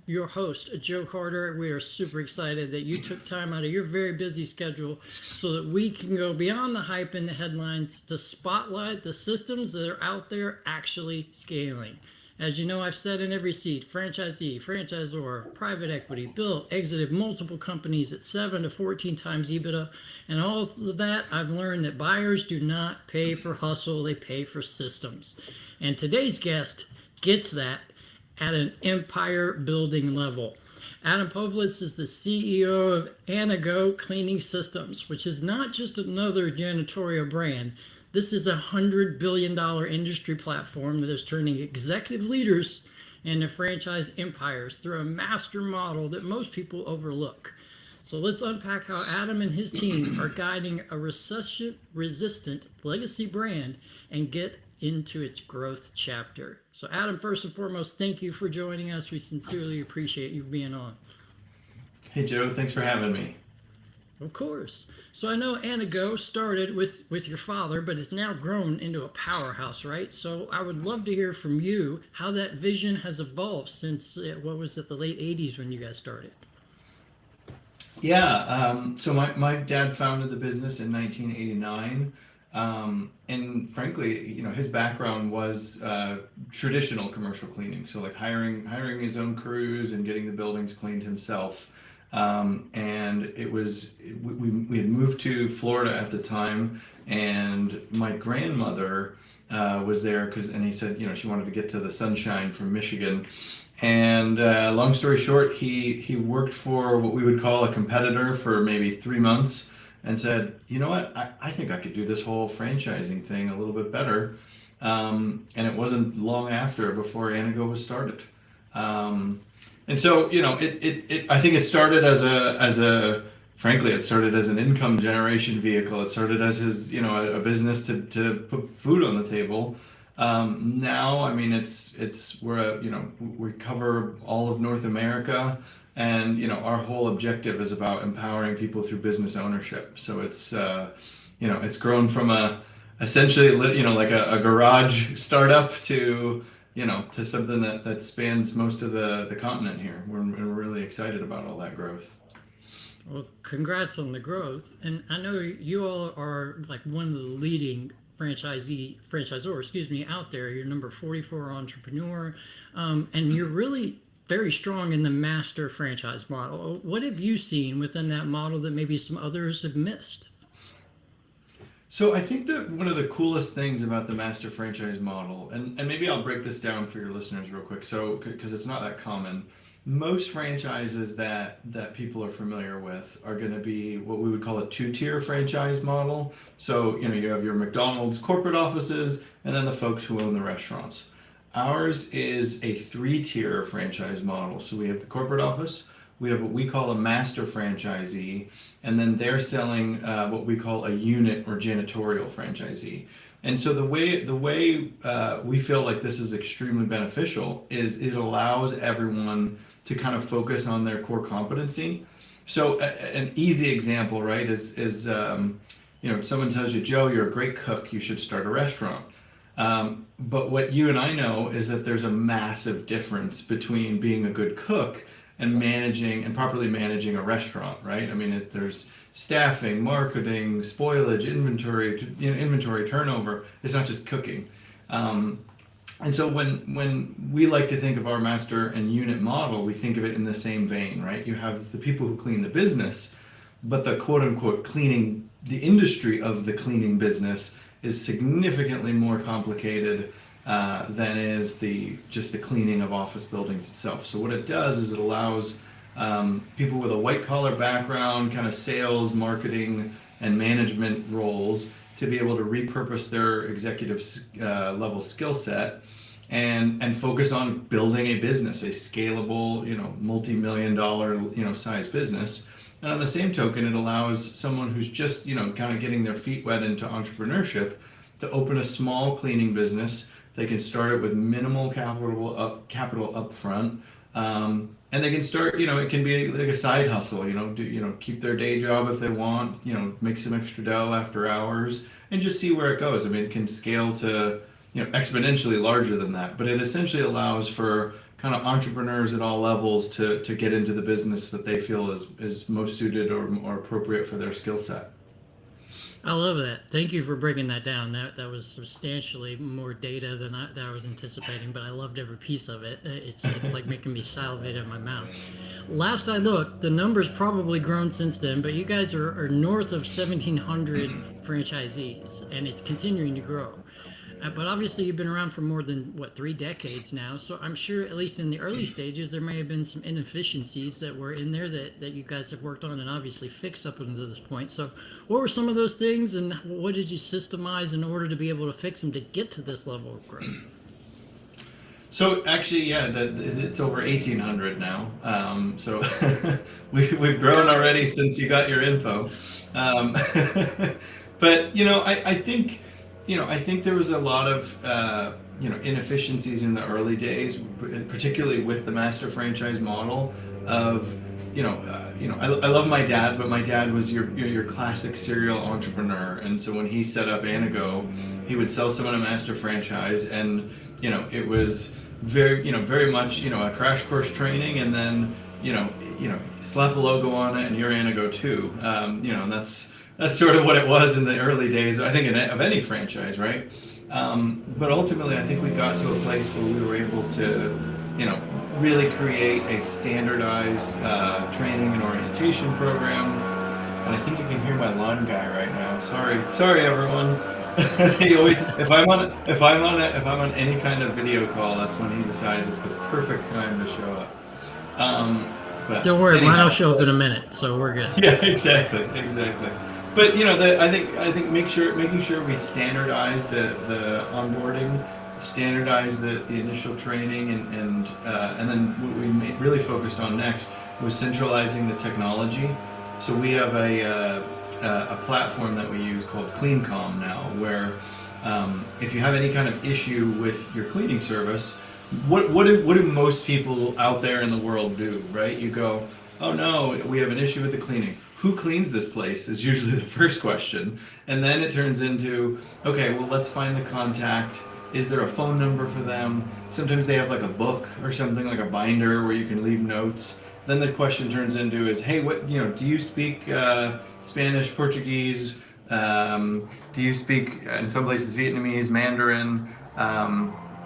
Your host, Joe Carter. We are super excited that you took time out of your very busy schedule so that we can go beyond the hype and the headlines to spotlight the systems that are out there actually scaling. As you know, I've said in every seat, franchisee, franchisor, private equity, built, exited multiple companies at 7 to 14 times EBITDA. And all of that, I've learned that buyers do not pay for hustle, they pay for systems. And today's guest gets that at an empire building level. Adam Povlitz is the CEO of Anago Cleaning Systems, which is not just another janitorial brand. This is a $100 billion industry platform that is turning executive leaders into franchise empires through a master model that most people overlook. So let's unpack how Adam and his team are guiding a recession-resistant legacy brand and get into its growth chapter. So Adam, first and foremost, thank you for joining us. We sincerely appreciate you being on. Hey Joe, thanks for having me. Of course. So I know Anago started with your father, but it's now grown into a powerhouse, right? So I would love to hear from you how that vision has evolved since, what was it, the late 80s when you guys started? Yeah, so my dad founded the business in 1989. And frankly, his background was traditional commercial cleaning. So like hiring his own crews and getting the buildings cleaned himself. And we had moved to Florida at the time, and my grandmother was there and he said, she wanted to get to the sunshine from Michigan. And long story short, he worked for what we would call a competitor for maybe 3 months. And said, you know what, I think I could do this whole franchising thing a little bit better. And it wasn't long after before Anago was started. And so, I think it started frankly, it started as an income generation vehicle. It started as his, a business to put food on the table. Now, I mean, we cover all of North America. And our whole objective is about empowering people through business ownership. So it's grown from essentially like a garage startup to something that spans most of the continent here. We're really excited about all that growth. Well, congrats on the growth. And I know you all are like one of the leading franchisor, out there. You're number 44 entrepreneur, and you're really very strong in the master franchise model. What have you seen within that model that maybe some others have missed? So I think that one of the coolest things about the master franchise model, and maybe I'll break this down for your listeners real quick, so because it's not that common. Most franchises that people are familiar with are going to be what we would call a two-tier franchise model. So you have your McDonald's corporate offices and then the folks who own the restaurants. Ours is a three-tier franchise model. So we have the corporate office, we have what we call a master franchisee, and then they're selling what we call a unit or janitorial franchisee. And so the way we feel like this is extremely beneficial is it allows everyone to kind of focus on their core competency. So an easy example, right, is someone tells you, Joe, you're a great cook, you should start a restaurant. But what you and I know is that there's a massive difference between being a good cook and properly managing a restaurant, right? I mean, there's staffing, marketing, spoilage, inventory turnover. It's not just cooking. And so when we like to think of our master and unit model, we think of it in the same vein, right? You have the people who clean the business, but the quote unquote cleaning, the industry of the cleaning business is significantly more complicated than is just the cleaning of office buildings itself. So what it does is it allows people with a white collar background, kind of sales, marketing, and management roles to be able to repurpose their executive level skill set and focus on building a business, a scalable, multi-million dollar, size business. And on the same token, it allows someone who's just, kind of getting their feet wet into entrepreneurship to open a small cleaning business. They can start it with minimal capital up front. And they can start, it can be like a side hustle, keep their day job if they want, make some extra dough after hours and just see where it goes. I mean, it can scale to, exponentially larger than that, but it essentially allows for kind of entrepreneurs at all levels to get into the business that they feel is most suited or appropriate for their skill set. I love that. Thank you for breaking that down. That was substantially more data than I was anticipating, but I loved every piece of it. It's like making me salivate in my mouth. Last I looked, the number's probably grown since then, but you guys are north of 1,700 franchisees, and it's continuing to grow. But obviously, you've been around for more than, 3 decades now. So I'm sure, at least in the early stages, there may have been some inefficiencies that were in there that you guys have worked on and obviously fixed up until this point. So what were some of those things, and what did you systemize in order to be able to fix them to get to this level of growth? So actually, yeah, it's over 1,800 now. So we've grown already since you got your info. But I think there was a lot of inefficiencies in the early days, particularly with the master franchise model. I love my dad, but my dad was your classic serial entrepreneur, and so when he set up Anago, he would sell someone a master franchise, and it was very much a crash course training, and then slap a logo on it, and you're Anago too. And that's sort of what it was in the early days, I think, of any franchise, right? But ultimately, I think we got to a place where we were able to, really create a standardized training and orientation program. And I think you can hear my lawn guy right now. Sorry, everyone. If I'm on any kind of video call, that's when he decides it's the perfect time to show up. But don't worry, mine will show up in a minute, so we're good. Yeah, exactly. But I think making sure we standardize the onboarding, standardize the initial training, and then what we really focused on next was centralizing the technology. So we have a platform that we use called CleanCom now, where if you have any kind of issue with your cleaning service, what do most people out there in the world do, right? You go, oh no, we have an issue with the cleaning. Who cleans this place is usually the first question. And then it turns into, okay, well, let's find the contact. Is there a phone number for them? Sometimes they have like a book or something, like a binder where you can leave notes. Then the question turns into is, hey, do you speak Spanish, Portuguese? Do you speak, in some places, Vietnamese, Mandarin?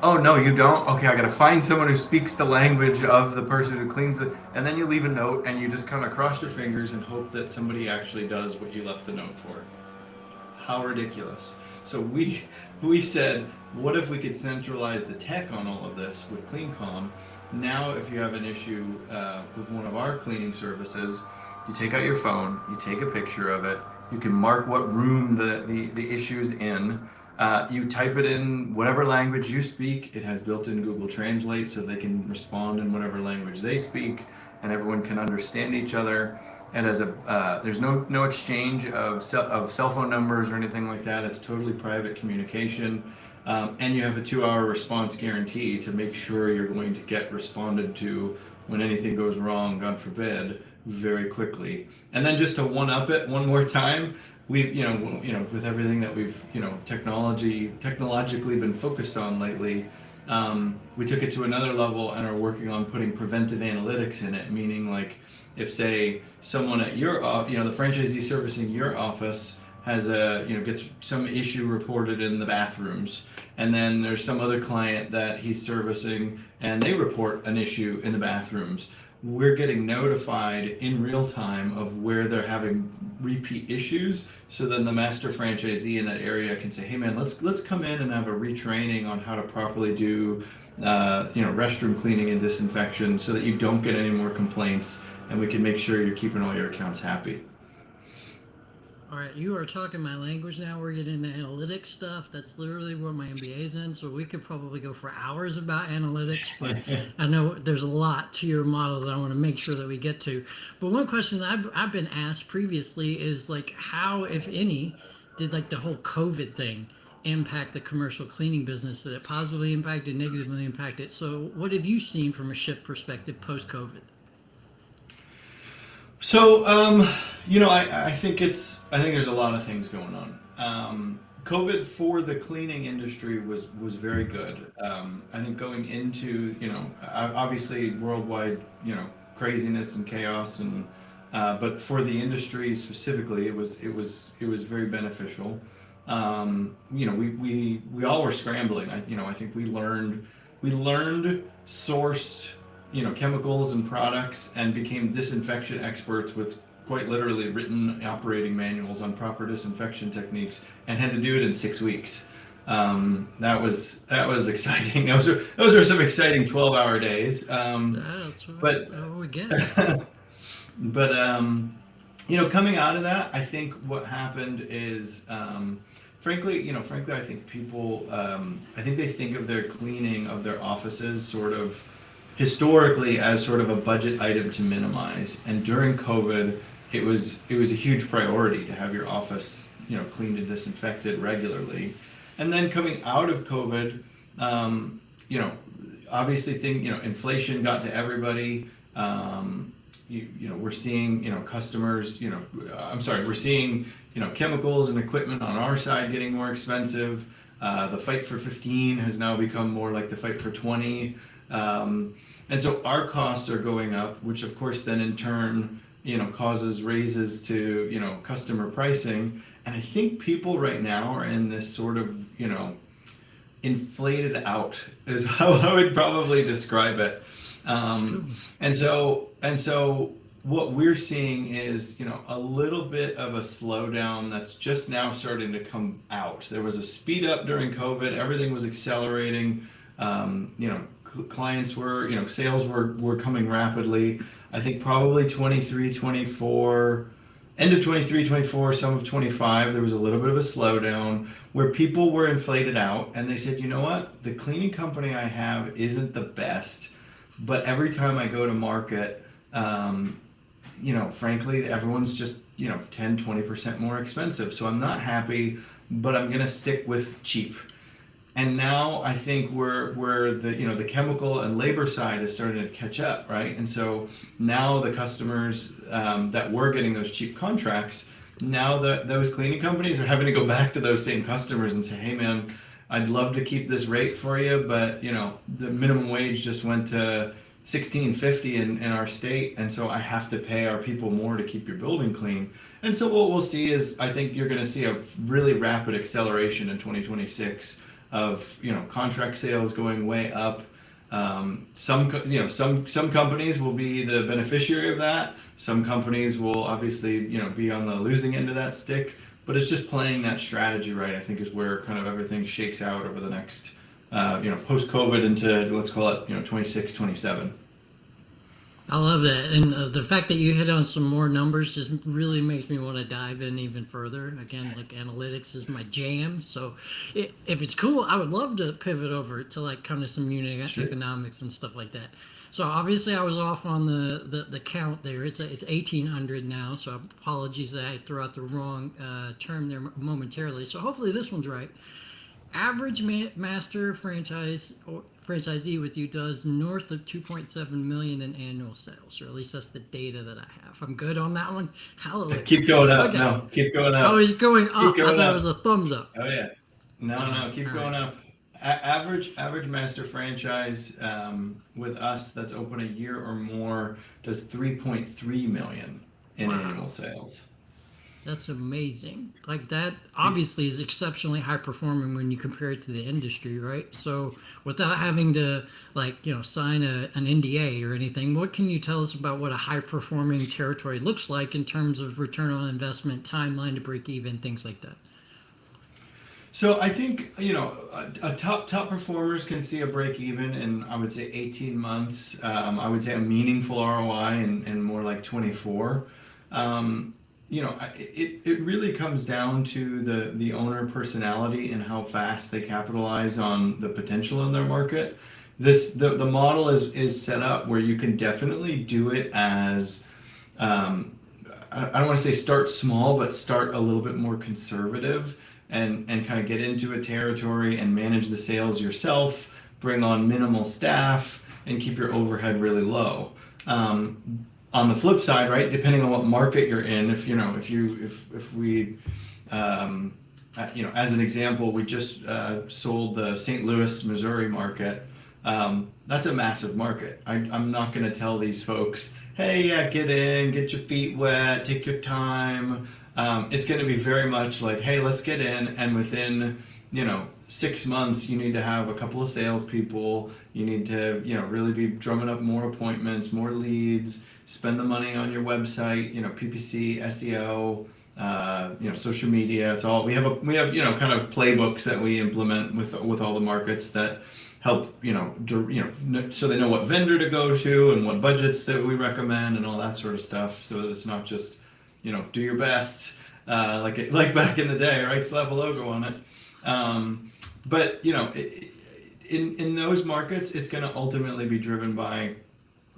Oh, no, you don't? Okay, I got to find someone who speaks the language of the person who cleans it. And then you leave a note and you just kind of cross your fingers and hope that somebody actually does what you left the note for. How ridiculous. So we said, what if we could centralize the tech on all of this with CleanCom? Now, if you have an issue with one of our cleaning services, you take out your phone, you take a picture of it, you can mark what room the issue's in. You type it in whatever language you speak. It has built-in Google Translate, so they can respond in whatever language they speak, and everyone can understand each other. And there's no exchange of cell phone numbers or anything like that. It's totally private communication, and you have a 2-hour response guarantee to make sure you're going to get responded to when anything goes wrong, God forbid, very quickly. And then just to one-up it one more time, we've with everything that we've technologically been focused on lately, we took it to another level and are working on putting preventive analytics in it. Meaning, like, if say someone at your the franchisee servicing your office has gets some issue reported in the bathrooms, and then there's some other client that he's servicing and they report an issue in the bathrooms, we're getting notified in real time of where they're having repeat issues. So then the master franchisee in that area can say, hey man, let's come in and have a retraining on how to properly do restroom cleaning and disinfection, so that you don't get any more complaints, and we can make sure you're keeping all your accounts happy. All right, you are talking my language now. We're getting into analytics stuff. That's literally where my MBA's in, so we could probably go for hours about analytics, but I know there's a lot to your model that I want to make sure that we get to. But one question that I've been asked previously is, like, how, if any, did like the whole COVID thing impact the commercial cleaning business? Did it positively impact it, negatively impact it? So what have you seen from a shift perspective post-COVID? So, I think there's a lot of things going on. COVID for the cleaning industry was very good. I think going into, obviously worldwide, craziness and chaos, and but for the industry specifically, it was very beneficial. We all were scrambling. I think we learned sourced, chemicals and products, and became disinfection experts with quite literally written operating manuals on proper disinfection techniques, and had to do it in 6 weeks. That was exciting. Those were some exciting 12-hour days. That's But what we get. but coming out of that, I think what happened is, frankly, I think people, I think they think of their cleaning of their offices sort of historically as sort of a budget item to minimize. And during COVID, it was a huge priority to have your office, cleaned and disinfected regularly. And then coming out of COVID, you know, obviously inflation got to everybody. We're seeing, customers, we're seeing, chemicals and equipment on our side getting more expensive. The fight for 15 has now become more like the fight for 20. And so our costs are going up, which of course then in turn, causes raises to, customer pricing. And I think people right now are in this sort of, inflated out is how I would probably describe it. And so what we're seeing is, a little bit of a slowdown that's just now starting to come out. There was a speed up during COVID. Everything was accelerating. Clients were, sales were coming rapidly. I think probably 23, 24, end of 23, 24, some of 25, there was a little bit of a slowdown where people were inflated out, and they said, you know what, the cleaning company I have isn't the best, but every time I go to market, frankly, everyone's just, 10, 20% more expensive. So I'm not happy, but I'm going to stick with cheap. And now I think where the chemical and labor side is starting to catch up, right? And so now the customers that were getting those cheap contracts, now that those cleaning companies are having to go back to those same customers and say, hey man, I'd love to keep this rate for you, but the minimum wage just went to $16.50 in our state, and so I have to pay our people more to keep your building clean. And so what we'll see is, I think you're going to see a really rapid acceleration in 2026 of contract sales going way up. Some companies will be the beneficiary of that. Some companies will obviously be on the losing end of that stick. But it's just playing that strategy right, I think, is where kind of everything shakes out over the next post-COVID into, let's call it 26, 27. I love that, and the fact that you hit on some more numbers just really makes me want to dive in even further. Again, like analytics is my jam, so if it's cool, I would love to pivot over to like kind of some unit Sure. economics and stuff like that. So obviously I was off on the count there. It's 1,800 now, so apologies that I threw out the wrong term there momentarily. So hopefully this one's right. Average master franchisee with you does north of 2.7 million in annual sales, or at least that's the data that I have. I'm good on that one. Hallelujah. Keep going up. Okay. No, keep going up. Oh, he's going up. Keep going I thought up. it was a thumbs up. Oh yeah. No, keep All going right. up. Average master franchise with us that's open a year or more does 3.3 million in Wow. annual sales. That's amazing. Like that obviously is exceptionally high performing when you compare it to the industry, right? So without having to sign an NDA or anything, what can you tell us about what a high performing territory looks like in terms of return on investment, timeline to break even, things like that? So I think a top performers can see a break even in, I would say, 18 months. I would say a meaningful ROI in more like 24. It really comes down to the owner personality and how fast they capitalize on the potential in their market. The model is set up where you can definitely do it as I don't want to say start small, but start a little bit more conservative and kind of get into a territory and manage the sales yourself, bring on minimal staff, and keep your overhead really low. On the flip side, right, depending on what market you're in, if we as an example, we just sold the St. Louis, Missouri market. That's a massive market. I'm not going to tell these folks, hey, yeah, get in, get your feet wet, take your time. It's going to be very much like, hey, let's get in, and within 6 months, you need to have a couple of salespeople. You need to really be drumming up more appointments, more leads. Spend the money on your website, PPC, SEO. Social media. It's all we have. Kind of playbooks that we implement with all the markets that help so they know what vendor to go to and what budgets that we recommend and all that sort of stuff. So that it's not just do your best like back in the day, right? Slap a logo on it. But in those markets, it's going to ultimately be driven by,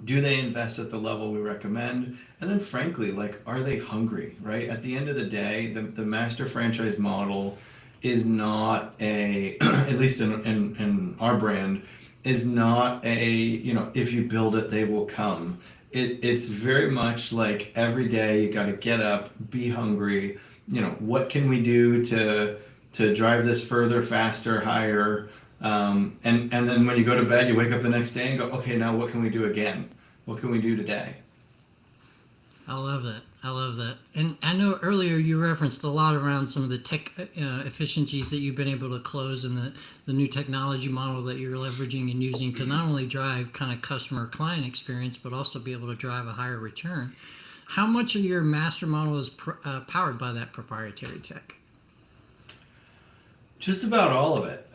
do they invest at the level we recommend? And then frankly, like, are they hungry, right? At the end of the day, the master franchise model is not at least in our brand, is not if you build it, they will come. It's very much like every day you got to get up, be hungry. What can we do to drive this further, faster, higher? And then when you go to bed, you wake up the next day and go, okay, now what can we do again? What can we do today? I love that. I love that. And I know earlier you referenced a lot around some of the tech efficiencies that you've been able to close, and the new technology model that you're leveraging and using to not only drive kind of customer client experience, but also be able to drive a higher return. How much of your master model is powered by that proprietary tech? Just about all of it.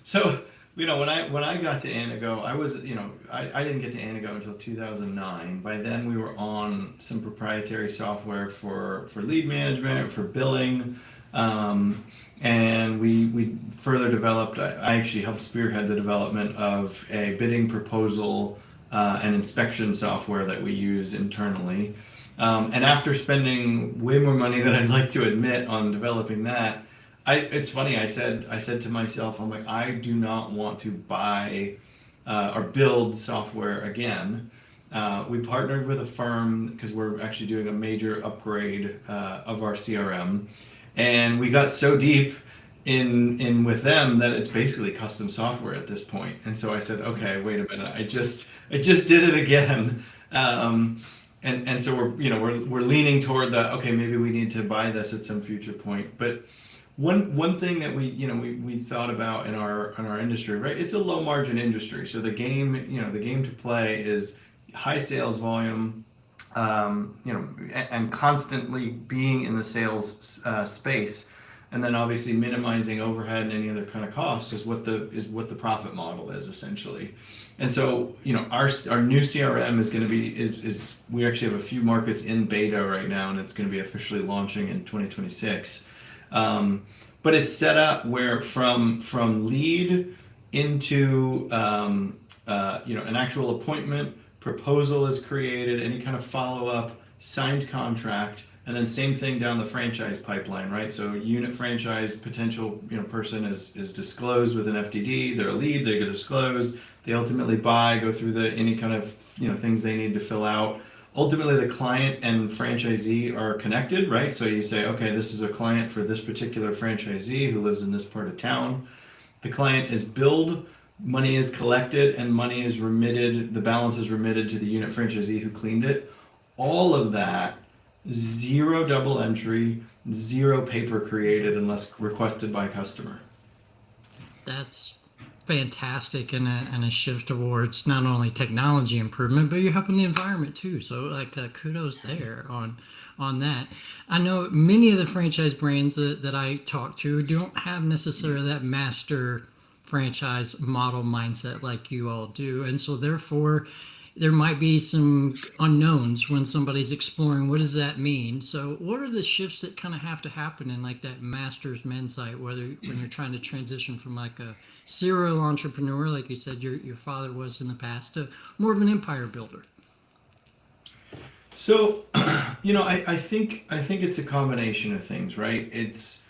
So when I got to Anago, I was I didn't get to Anago until 2009. By then we were on some proprietary software for lead management, for billing, and we further developed. I actually helped spearhead the development of a bidding, proposal, and inspection software that we use internally. And after spending way more money than I'd like to admit on developing that, it's funny. I said to myself, I'm like, I do not want to buy or build software again. We partnered with a firm because we're actually doing a major upgrade of our CRM, and we got so deep in with them that it's basically custom software at this point. And so I said, okay, wait a minute, I just did it again. And so we're leaning toward the, okay, maybe we need to buy this at some future point. But one thing that we thought about in our industry, right? It's a low margin industry, so the game to play is high sales volume, and constantly being in the sales space, and then obviously minimizing overhead and any other kind of costs is what the profit model is essentially. And so our new CRM is going to be we actually have a few markets in beta right now, and it's going to be officially launching in 2026. But it's set up where from lead into an actual appointment, proposal is created, any kind of follow-up, signed contract, and then same thing down the franchise pipeline, right? So unit franchise potential person is disclosed with an FDD. They're a lead, they get disclosed. They ultimately buy, go through any kind of things they need to fill out. Ultimately, the client and franchisee are connected, right? So you say, okay, this is a client for this particular franchisee who lives in this part of town. The client is billed, money is collected, and money is remitted. The balance is remitted to the unit franchisee who cleaned it. All of that, zero double entry, zero paper created unless requested by customer. That's fantastic, and a shift towards not only technology improvement, but you're helping the environment too. So kudos there on that. I know many of the franchise brands that I talk to don't have necessarily that master franchise model mindset like you all do, and so therefore there might be some unknowns when somebody's exploring what does that mean. So what are the shifts that kind of have to happen in like that master's men's site, when you're trying to transition from like a serial entrepreneur, like you said your father was in the past, to more of an empire builder? So, I think it's a combination of things, right? It's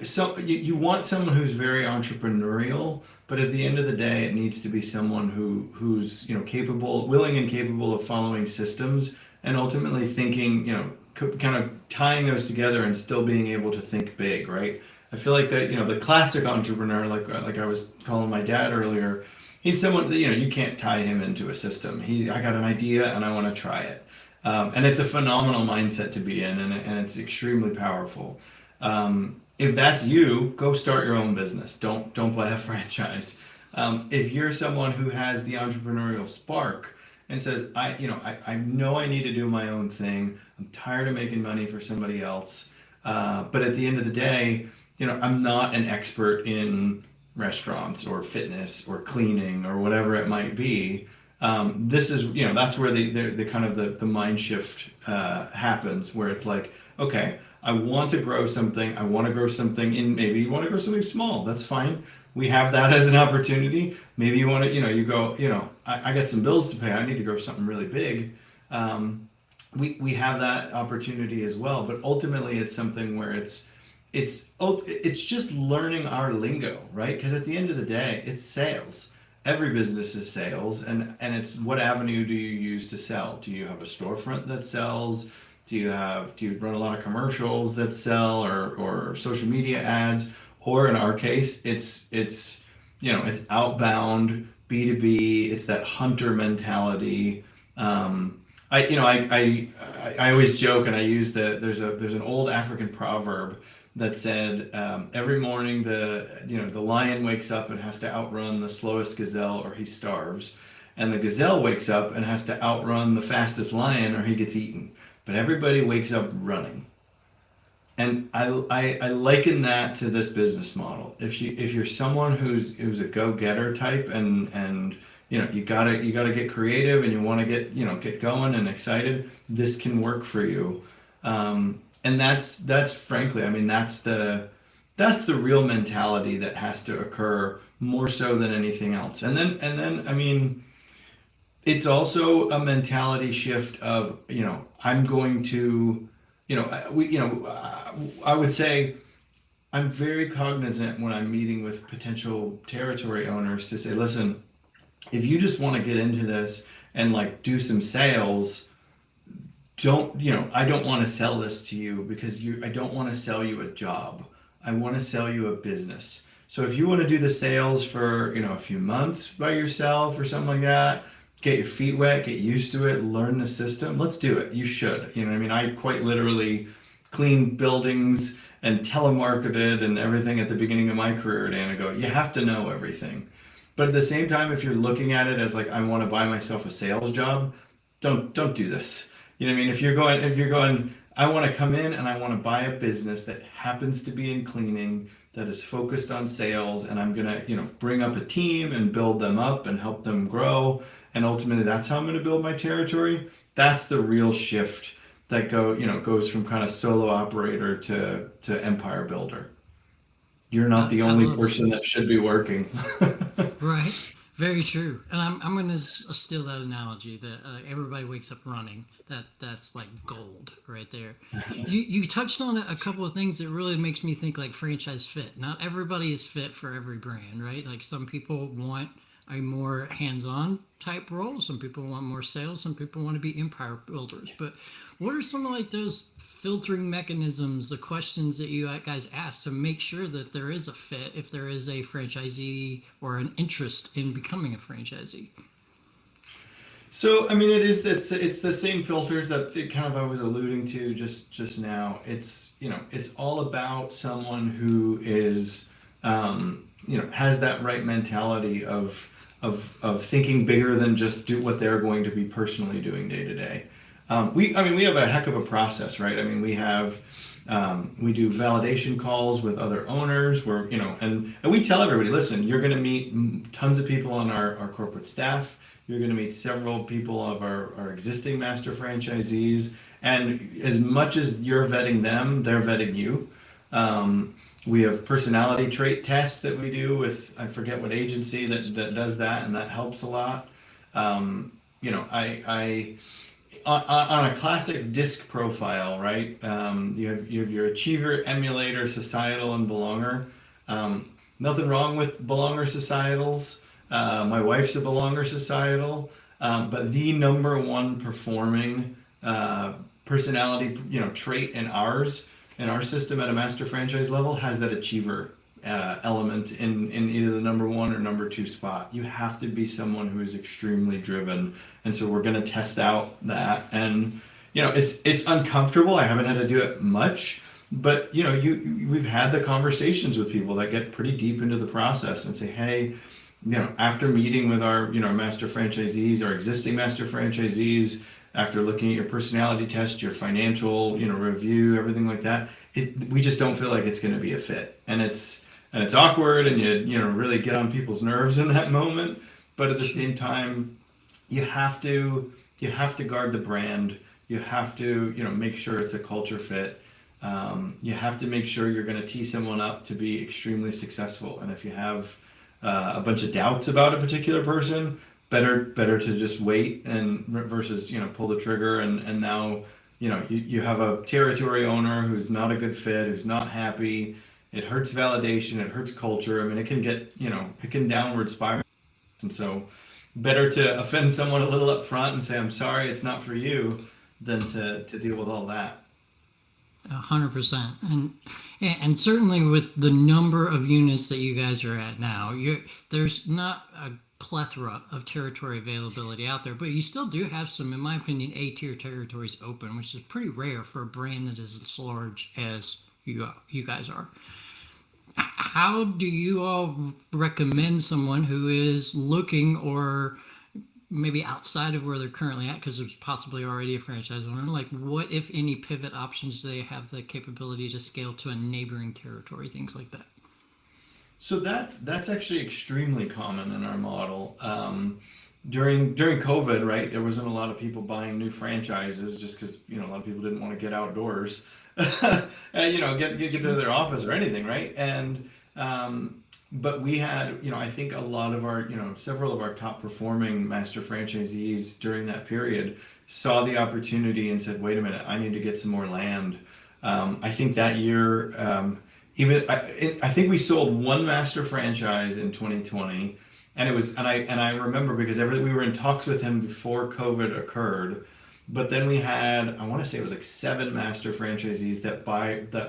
so you want someone who's very entrepreneurial, but at the end of the day, it needs to be someone who's capable, willing and capable of following systems, and ultimately thinking kind of tying those together and still being able to think big, right? I feel like that, the classic entrepreneur, like I was calling my dad earlier, he's someone that, you can't tie him into a system. I got an idea and I want to try it. And it's a phenomenal mindset to be in, and it's extremely powerful. If that's you, go start your own business. Don't buy a franchise. If you're someone who has the entrepreneurial spark and says, I know I need to do my own thing. I'm tired of making money for somebody else. But at the end of the day, I'm not an expert in restaurants or fitness or cleaning or whatever it might be. This is, that's where the kind of the mind shift happens, where it's like, okay, I want to grow something. I want to grow something in, maybe you want to grow something small. That's fine. We have that as an opportunity. Maybe you want to, you go, I got some bills to pay. I need to grow something really big. We have that opportunity as well. But ultimately, it's something where it's just learning our lingo, right? Because at the end of the day, it's sales. Every business is sales, and it's what avenue do you use to sell? Do you have a storefront that sells? Do you run a lot of commercials that sell, or social media ads? Or in our case, it's outbound B2B. It's that hunter mentality. I always joke, and I use there's an old African proverb that said, every morning the lion wakes up and has to outrun the slowest gazelle or he starves, and the gazelle wakes up and has to outrun the fastest lion or he gets eaten. But everybody wakes up running. And I liken that to this business model. If you're someone who's a go-getter type, and you gotta get creative, and you want to get going and excited, this can work for you. And that's frankly, that's the real mentality that has to occur more so than anything else. And then it's also a mentality shift of, I'm going to, I would say I'm very cognizant when I'm meeting with potential territory owners to say, listen, if you just want to get into this and do some sales, I don't want to sell this to you, because I don't want to sell you a job. I want to sell you a business. So if you want to do the sales for, a few months by yourself or something like that, get your feet wet, get used to it, learn the system, let's do it. You should. I quite literally cleaned buildings and telemarketed and everything at the beginning of my career at Anago. You have to know everything. But at the same time, if you're looking at it as I want to buy myself a sales job, don't do this. If you're going, I want to come in and I want to buy a business that happens to be in cleaning, that is focused on sales, and I'm going to, bring up a team and build them up and help them grow. And ultimately that's how I'm going to build my territory. That's the real shift that goes from kind of solo operator to empire builder. You're not the only person that should be working. Right. Very true. And I'm going to steal that analogy that everybody wakes up running. That's like gold right there. You touched on a couple of things that really makes me think franchise fit. Not everybody is fit for every brand, right? Some people want a more hands-on type role. Some people want more sales. Some people want to be empire builders. But what are some of those filtering mechanisms, the questions that you guys ask to make sure that there is a fit if there is a franchisee or an interest in becoming a franchisee? So, it's the same filters that I was alluding to just now. It's all about someone who is, has that right mentality of thinking bigger than just do what they're going to be personally doing day to day. We have a heck of a process, right? We do validation calls with other owners where, and we tell everybody, listen, you're going to meet tons of people on our corporate staff. You're going to meet several people of our existing master franchisees. And as much as you're vetting them, they're vetting you. We have personality trait tests that we do with, I forget what agency that does that, and that helps a lot. On a classic DISC profile, right? You have your achiever, emulator, societal, and belonger. Nothing wrong with belonger societals. My wife's a belonger societal, but the number one performing personality, trait in our system at a master franchise level has that achiever element in either the number one or number two spot. You have to be someone who is extremely driven, and so we're going to test out that. And it's uncomfortable. I haven't had to do it much, but we've had the conversations with people that get pretty deep into the process and say, hey, after meeting with our master franchisees, our existing master franchisees, after looking at your personality test, your financial review, everything like that, we just don't feel like it's going to be a fit, and it's awkward, and you really get on people's nerves in that moment. But at the same time, you have to guard the brand. You have to make sure it's a culture fit. You have to make sure you're going to tee someone up to be extremely successful. And if you have a bunch of doubts about a particular person, better to just wait and versus pull the trigger. And now you have a territory owner who's not a good fit, who's not happy. It hurts validation, it hurts culture. I mean, it can get it can downward spiral. And so better to offend someone a little up front and say, I'm sorry, it's not for you, than to deal with all that. 100%. And certainly with the number of units that you guys are at now, there's not a plethora of territory availability out there, but you still do have some, in my opinion, A-tier territories open, which is pretty rare for a brand that is as large as you guys are. How do you all recommend someone who is looking, or maybe outside of where they're currently at, because there's possibly already a franchise owner, like what, if any, pivot options do they have the capability to scale to a neighboring territory, things like that? So that's actually extremely common in our model. During COVID, right, there wasn't a lot of people buying new franchises just because a lot of people didn't want to get outdoors, get to their office or anything, right? And but we had, I think a lot of our, several of our top performing master franchisees during that period saw the opportunity and said, wait a minute, I need to get some more land. I think that year, I think we sold one master franchise in 2020, and it was, and I remember because we were in talks with him before COVID occurred, but then we had, I want to say it was like 7 master franchisees that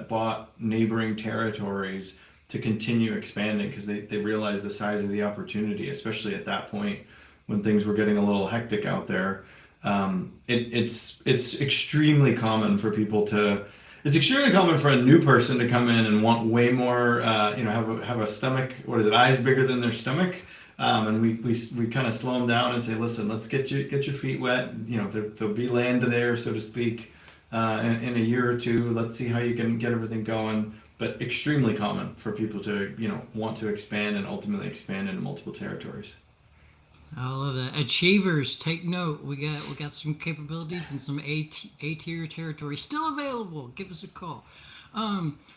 bought neighboring territories to continue expanding because they realized the size of the opportunity, especially at that point when things were getting a little hectic out there. It's extremely common for people to. It's extremely common for a new person to come in and want way more, have a stomach, eyes bigger than their stomach. And we kind of slow them down and say, listen, let's get your feet wet. There'll be land there, so to speak, in a year or two. Let's see how you can get everything going. But extremely common for people to, want to expand and ultimately expand into multiple territories. I love that. Achievers, take note. We got some capabilities and some A-tier territory still available. Give us a call.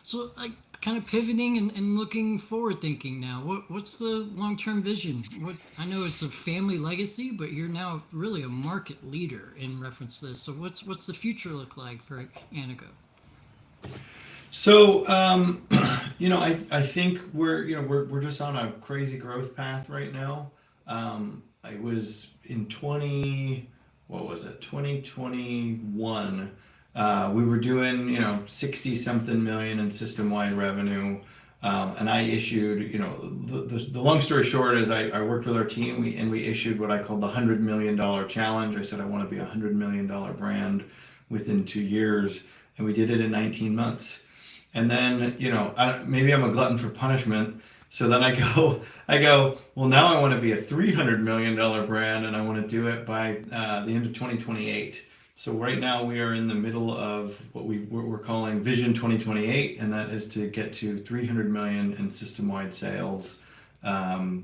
So like kind of pivoting and looking forward thinking now. What's the long-term vision? I know it's a family legacy, but you're now really a market leader in reference to this. So what's the future look like for Anago? So, I think we're just on a crazy growth path right now. I was in 2021, we were doing, 60 something million in system-wide revenue. And I issued, the long story short is I worked with our team we issued what I called the $100 million challenge. I said, I want to be a $100 million brand within 2 years. And we did it in 19 months. And then, maybe I'm a glutton for punishment. So then I go, well, now I want to be a $300 million brand, and I want to do it by the end of 2028. So right now we are in the middle of what we're calling Vision 2028, and that is to get to 300 million in system-wide sales. Only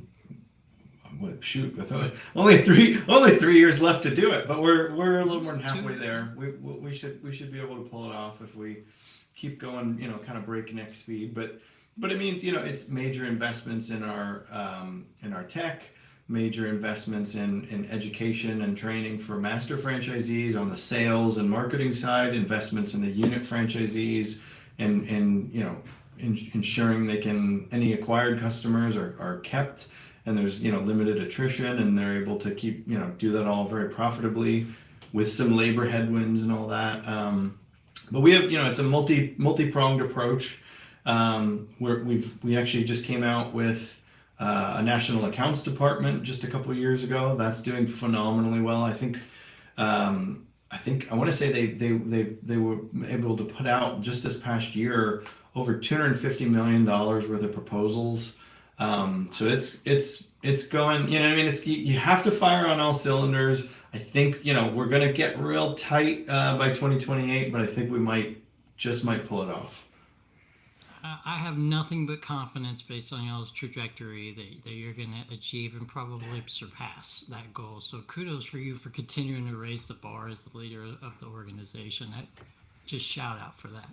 three years left to do it, but we're a little more than halfway there. We should be able to pull it off if we keep going, kind of breakneck speed. But it means, it's major investments in our tech, major investments in education and training for master franchisees on the sales and marketing side, investments in the unit franchisees, and ensuring any acquired customers are kept, and there's limited attrition, and they're able to keep do that all very profitably. with some labor headwinds and all that. But we have, it's a multi-pronged approach. We actually just came out with a national accounts department just a couple of years ago. That's doing phenomenally well. I want to say they were able to put out just this past year over $250 million worth of proposals. So it's going. You have to fire on all cylinders. I think we're going to get real tight by 2028, but I think we might pull it off. I have nothing but confidence based on y'all's trajectory that you're going to achieve and probably surpass that goal. So kudos for you for continuing to raise the bar as the leader of the organization. Just shout out for that.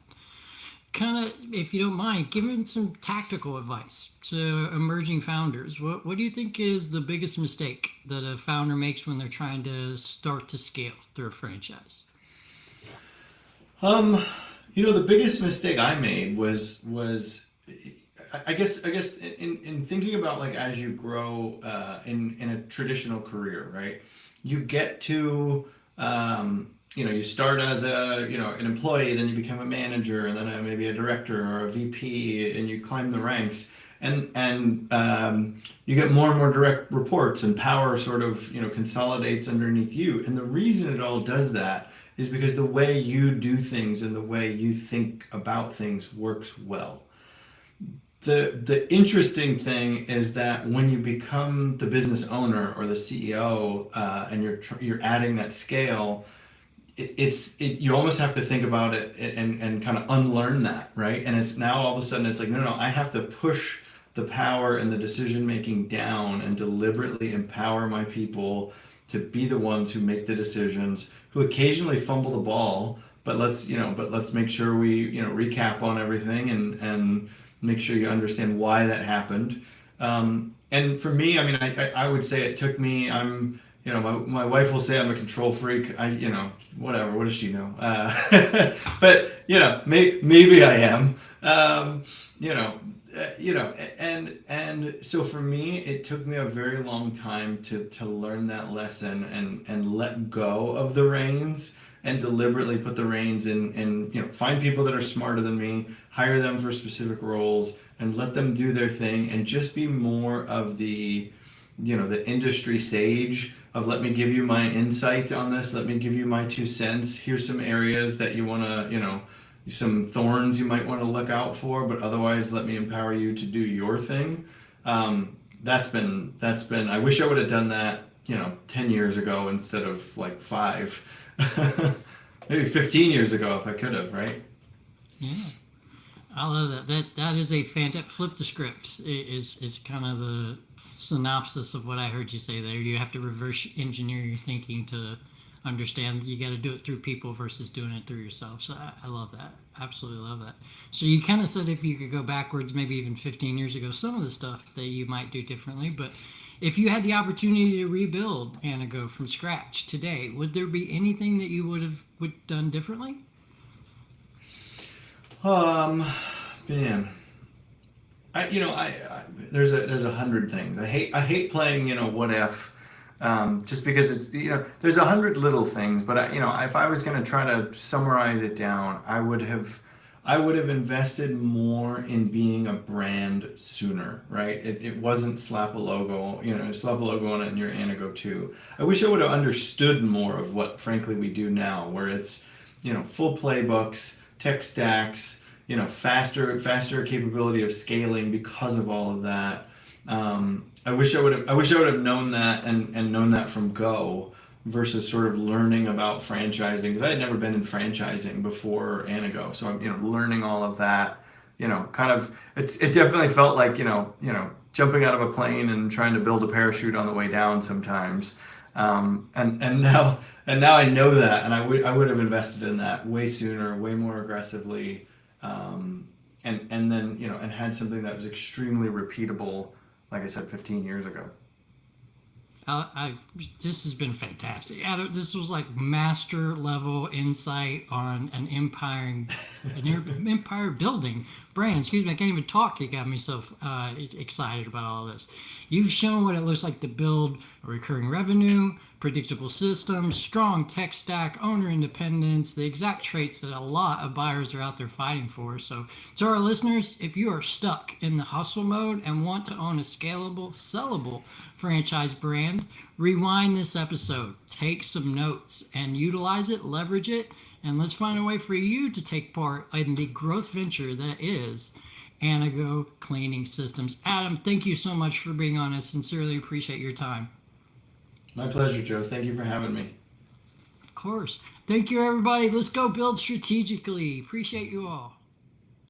Kind of, if you don't mind, giving some tactical advice to emerging founders. What do you think is the biggest mistake that a founder makes when they're trying to start to scale through a franchise? The biggest mistake I made was I guess in thinking about, like, as you grow in a traditional career, right? You get to you start as an employee, then you become a manager, and then maybe a director or a VP, and you climb the ranks, and you get more and more direct reports, and power sort of consolidates underneath you. And the reason it all does that is because the way you do things and the way you think about things works well. The interesting thing is that when you become the business owner or the CEO, and you're adding that scale, you almost have to think about it and kind of unlearn that, right? And it's now all of a sudden it's like, no, I have to push the power and the decision making down and deliberately empower my people to be the ones who make the decisions, who occasionally fumble the ball, but let's make sure we recap on everything and make sure you understand why that happened. And for me, I would say it took me. My wife will say I'm a control freak. Whatever. What does she know? But maybe I am. And so for me, it took me a very long time to learn that lesson and let go of the reins and deliberately put the reins in, find people that are smarter than me, hire them for specific roles, and let them do their thing, and just be more of the industry sage of, let me give you my insight on this, let me give you my 2 cents. Here's some areas that you want to, some thorns you might want to look out for, but otherwise let me empower you to do your thing. That's been, I wish I would have done that, 10 years ago instead of like 5, maybe 15 years ago if I could have, right? Yeah. I love that. That is a fantastic flip the script is kind of the synopsis of what I heard you say there. You have to reverse engineer your thinking to understand that you got to do it through people versus doing it through yourself. So I love that. Absolutely love that. So you kind of said if you could go backwards, maybe even 15 years ago, some of the stuff that you might do differently. But if you had the opportunity to rebuild Anago from scratch today, would there be anything that you would have done differently? Man, there's 100 things. I hate playing, what if, just because it's, there's 100 little things, but if I was going to try to summarize it down, I would have invested more in being a brand sooner, right? It wasn't slap a logo, slap a logo on it and you're Anago too. I wish I would have understood more of what, frankly, we do now, where it's, full playbooks, tech stacks, faster capability of scaling because of all of that. I wish I would have known that and known that from go versus sort of learning about franchising, because I had never been in franchising before Anago. So I'm learning all of that. Kind of it definitely felt like jumping out of a plane and trying to build a parachute on the way down sometimes. And now I know that, and I would have invested in that way sooner, way more aggressively. And then, and had something that was extremely repeatable, like I said, 15 years ago. This has been fantastic. Adam, this was like master level insight on an empire building brand. Excuse me, I can't even talk. You got me so excited about all this. You've shown what it looks like to build a recurring revenue, predictable systems, strong tech stack, owner independence, the exact traits that a lot of buyers are out there fighting for. So to our listeners, if you are stuck in the hustle mode and want to own a scalable, sellable franchise brand, rewind this episode, take some notes and utilize it, leverage it, and let's find a way for you to take part in the growth venture that is Anago Cleaning Systems. Adam, thank you so much for being on. I sincerely appreciate your time. My pleasure, Joe. Thank you for having me. Of course. Thank you, everybody. Let's go build strategically. Appreciate you all.